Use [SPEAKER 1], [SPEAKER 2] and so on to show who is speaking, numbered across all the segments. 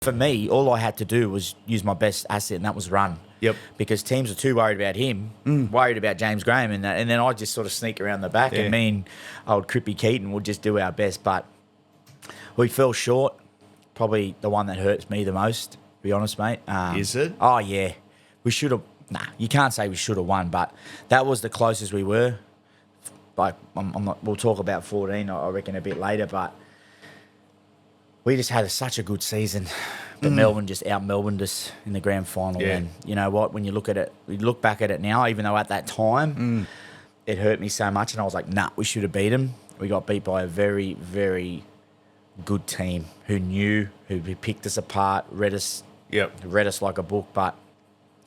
[SPEAKER 1] For me, all I had to do was use my best asset, and that was run.
[SPEAKER 2] Yep.
[SPEAKER 1] Because teams were too worried about him, worried about James Graham, and then I just sort of sneak around the back, and me and old Crippy Keaton would just do our best. But we fell short. Probably the one that hurts me the most, to be honest, mate.
[SPEAKER 2] Is it?
[SPEAKER 1] Oh, yeah. We should have... Nah, you can't say we should have won, but that was the closest we were. Like, I'm not, we'll talk about 14, I reckon, a bit later, but we just had such a good season. But Melbourne just out-Melbourned us in the grand final.
[SPEAKER 2] Yeah.
[SPEAKER 1] And you know what? When you look at it, we look back at it now, even though at that time it hurt me so much, and I was like, nah, we should have beat them. We got beat by a very, very good team who knew, who picked us apart, read us like a book. But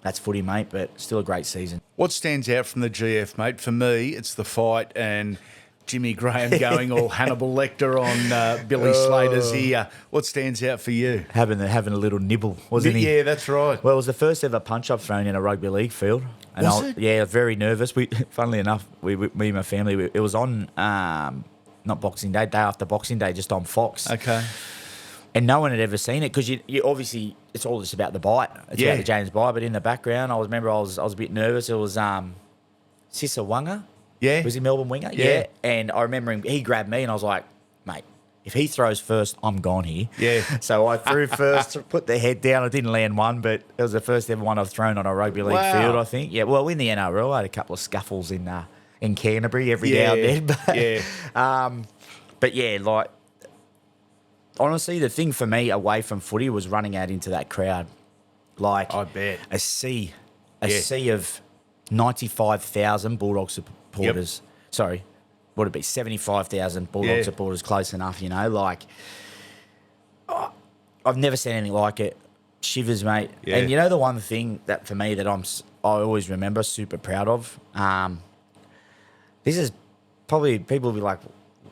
[SPEAKER 1] that's footy, mate, but still a great season.
[SPEAKER 2] What stands out from the GF, mate? For me, it's the fight and Jimmy Graham going all Hannibal Lecter on Billy Slater's ear. What stands out for you?
[SPEAKER 1] Having a little nibble, wasn't he?
[SPEAKER 2] Yeah, that's right.
[SPEAKER 1] Well, it was the first ever punch-up thrown in a rugby league field. And
[SPEAKER 2] Was it?
[SPEAKER 1] Yeah, very nervous. Funnily enough, me and my family, it was on, not Boxing Day, day after Boxing Day, just on Fox.
[SPEAKER 2] Okay.
[SPEAKER 1] And no one had ever seen it because you obviously, it's all just about the bite. It's about the James bite. But in the background, I was a bit nervous. It was Sissa Wanga.
[SPEAKER 2] Yeah.
[SPEAKER 1] Was he Melbourne winger?
[SPEAKER 2] Yeah.
[SPEAKER 1] And I remember he grabbed me and I was like, mate, if he throws first, I'm gone here.
[SPEAKER 2] Yeah.
[SPEAKER 1] So I threw first, put the head down. I didn't land one, but it was the first ever one I've thrown on a rugby league field, I think. Yeah, well, in the NRL, I had a couple of scuffles in Canterbury every now and then. But yeah, like, honestly, the thing for me away from footy was running out into that crowd. Like,
[SPEAKER 2] I bet.
[SPEAKER 1] A sea of 95,000 Bulldog supporters.
[SPEAKER 2] Yep.
[SPEAKER 1] Sorry, would it be 75,000 Bulldog supporters? Close enough, you know. Like, I've never seen anything like it. Shivers, mate.
[SPEAKER 2] Yeah.
[SPEAKER 1] And you know the one thing that for me that I always remember, super proud of. This is probably people will be like,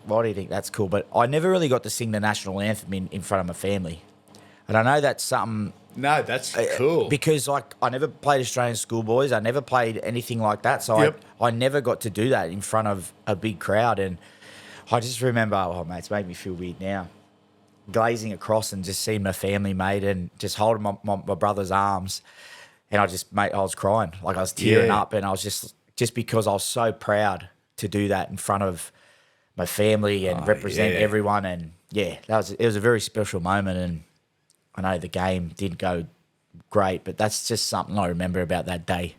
[SPEAKER 1] why do you think that's cool? But I never really got to sing the national anthem in front of my family. And I know that's something...
[SPEAKER 2] No, that's cool.
[SPEAKER 1] Because like I never played Australian schoolboys. I never played anything like that. So I never got to do that in front of a big crowd. And I just remember, oh, mate, it's made me feel weird now. Glazing across and just seeing my family, mate, and just holding my brother's arms. And I was crying. Like I was tearing up. And I was just because I was so proud to do that in front of my family and represent everyone. And yeah, it was a very special moment. And I know the game didn't go great, but that's just something I remember about that day.